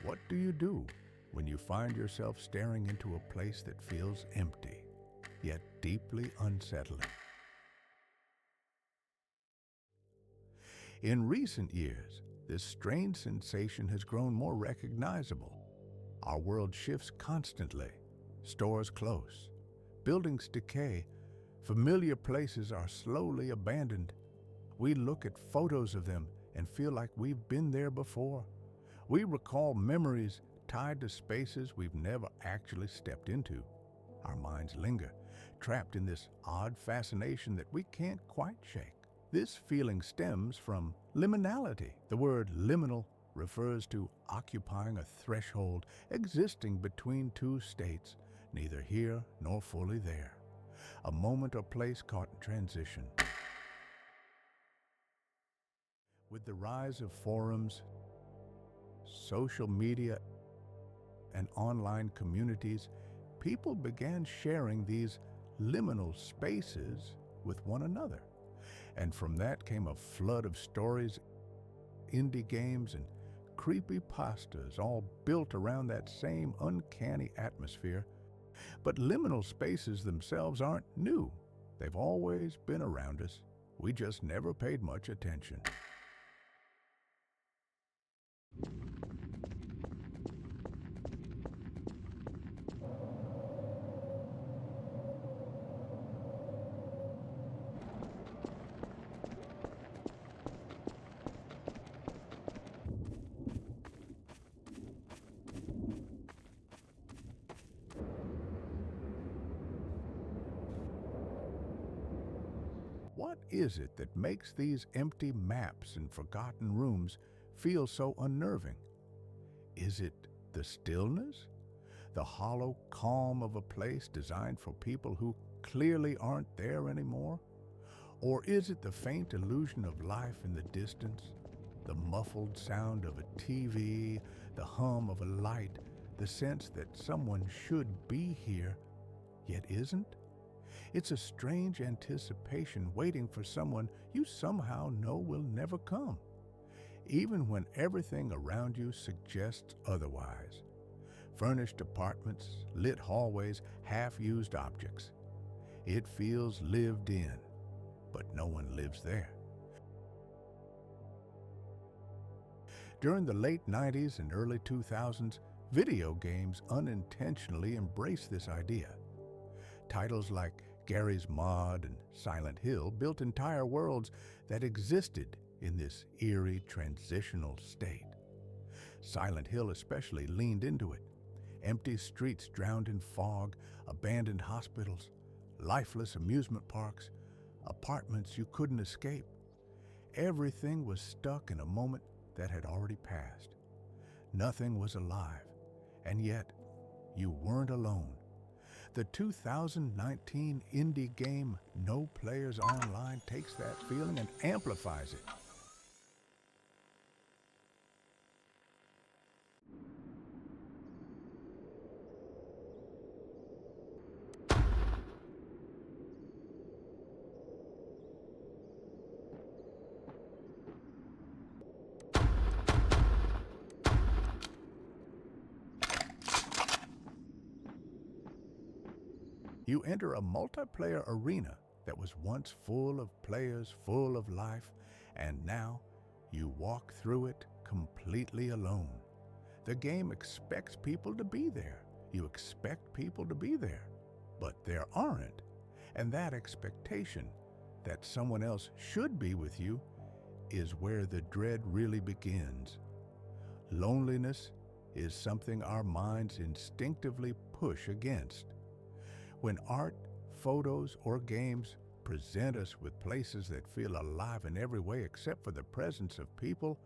What do you do when you find yourself staring into a place that feels empty, yet deeply unsettling? In recent years, this strange sensation has grown more recognizable. Our world shifts constantly. Stores close, buildings decay, familiar places are slowly abandoned. We look at photos of them and feel like we've been there before. We recall memories tied to spaces we've never actually stepped into. Our minds linger, trapped in this odd fascination that we can't quite shake. This feeling stems from liminality. The word liminal refers to occupying a threshold existing between two states, neither here nor fully there. A moment or place caught in transition. With the rise of forums, social media, and online communities, people began sharing these liminal spaces with one another. And from that came a flood of stories, indie games, and creepypastas, all built around that same uncanny atmosphere. But liminal spaces themselves aren't new. They've always been around us. We just never paid much attention. What is it that makes these empty maps and forgotten rooms feel so unnerving? Is it the stillness? The hollow calm of a place designed for people who clearly aren't there anymore? Or is it the faint illusion of life in the distance? The muffled sound of a TV, the hum of a light, the sense that someone should be here, yet isn't? It's a strange anticipation waiting for someone you somehow know will never come, even when everything around you suggests otherwise. Furnished apartments, lit hallways, half-used objects. It feels lived in, but no one lives there. During the late 90s and early 2000s, video games unintentionally embraced this idea. Titles like Gary's Mod and Silent Hill built entire worlds that existed in this eerie transitional state. Silent Hill especially leaned into it. Empty streets drowned in fog, abandoned hospitals, lifeless amusement parks, apartments you couldn't escape. Everything was stuck in a moment that had already passed. Nothing was alive, and yet you weren't alone. The 2019 indie game No Players Online takes that feeling and amplifies it. You enter a multiplayer arena that was once full of players, full of life, and now you walk through it completely alone. The game expects people to be there. You expect people to be there, but there aren't. And that expectation that someone else should be with you is where the dread really begins. Loneliness is something our minds instinctively push against. When art, photos, or games present us with places that feel alive in every way except for the presence of people,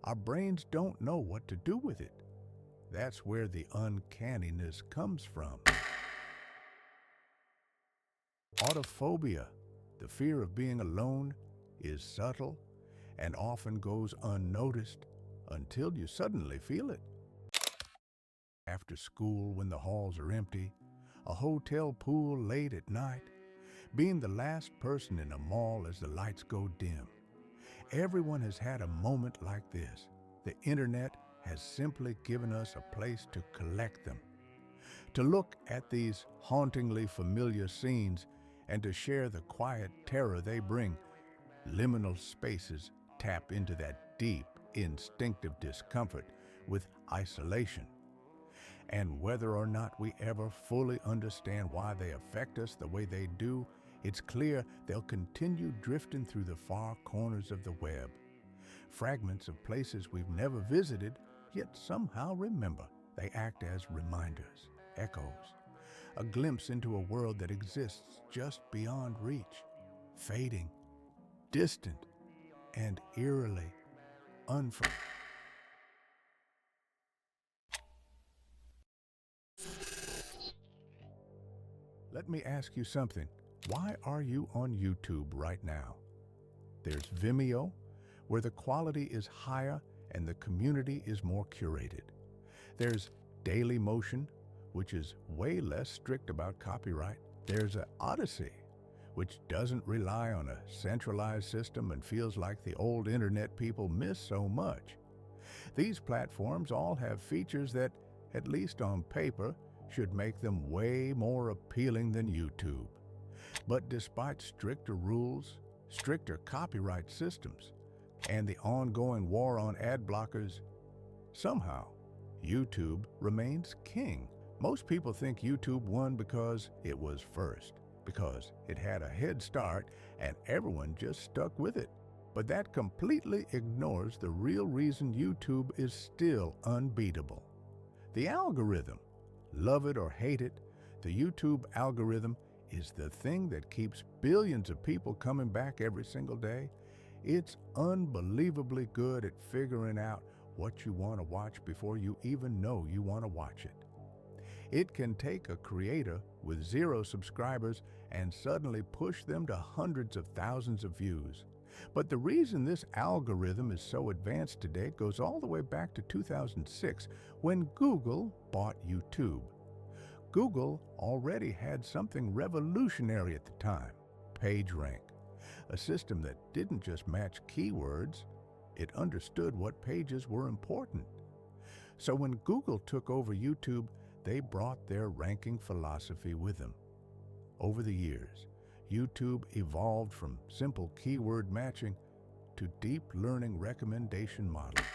our brains don't know what to do with it. That's where the uncanniness comes from. Autophobia, the fear of being alone, is subtle and often goes unnoticed until you suddenly feel it. After school, when the halls are empty, a hotel pool late at night, being the last person in a mall as the lights go dim. Everyone has had a moment like this. The internet has simply given us a place to collect them, to look at these hauntingly familiar scenes and to share the quiet terror they bring. Liminal spaces tap into that deep, instinctive discomfort with isolation. And whether or not we ever fully understand why they affect us the way they do, it's clear they'll continue drifting through the far corners of the web. Fragments of places we've never visited, yet somehow remember. They act as reminders, echoes, a glimpse into a world that exists just beyond reach, fading, distant, and eerily unfamiliar. Let me ask you something. Why are you on YouTube right now? There's Vimeo, where the quality is higher and the community is more curated. There's Daily Motion, which is way less strict about copyright. There's an Odyssey, which doesn't rely on a centralized system and feels like the old internet people miss so much. These platforms all have features that, at least on paper, should make them way more appealing than YouTube. But despite stricter rules, stricter copyright systems, and the ongoing war on ad blockers, somehow YouTube remains king. Most people think YouTube won because it was first, because it had a head start and everyone just stuck with it. But that completely ignores the real reason YouTube is still unbeatable. The algorithm. Love it or hate it, the YouTube algorithm is the thing that keeps billions of people coming back every single day. It's unbelievably good at figuring out what you want to watch before you even know you want to watch it. It can take a creator with 0 subscribers and suddenly push them to hundreds of thousands of views. But the reason this algorithm is so advanced today goes all the way back to 2006 when Google bought YouTube. Google already had something revolutionary at the time, PageRank, a system that didn't just match keywords, it understood what pages were important. So when Google took over YouTube, they brought their ranking philosophy with them. Over the years, YouTube evolved from simple keyword matching to deep learning recommendation models.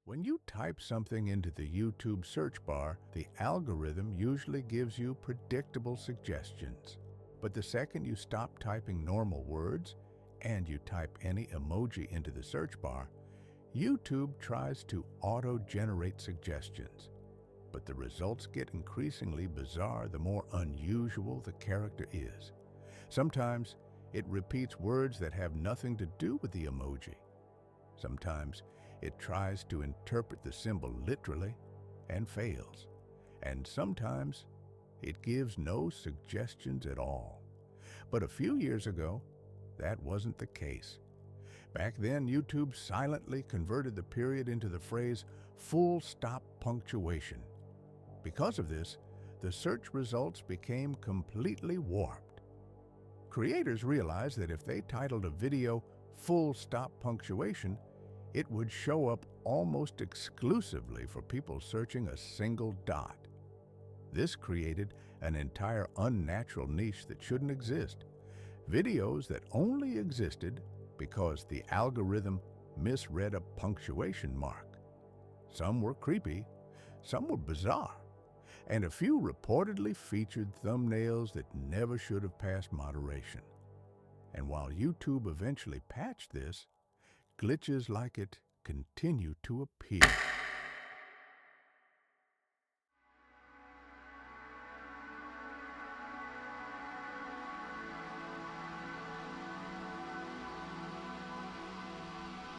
When you type something into the YouTube search bar, the algorithm usually gives you predictable suggestions. But the second you stop typing normal words and you type any emoji into the search bar, YouTube tries to auto-generate suggestions. But the results get increasingly bizarre the more unusual the character is. Sometimes it repeats words that have nothing to do with the emoji. Sometimes it tries to interpret the symbol literally and fails. And sometimes it gives no suggestions at all. But a few years ago, that wasn't the case. Back then, YouTube silently converted the period into the phrase full stop punctuation. Because of this, the search results became completely warped. Creators realized that if they titled a video full stop punctuation, it would show up almost exclusively for people searching a single dot. This created an entire unnatural niche that shouldn't exist. Videos that only existed because the algorithm misread a punctuation mark. Some were creepy, some were bizarre, and a few reportedly featured thumbnails that never should have passed moderation. And while YouTube eventually patched this, glitches like it continue to appear.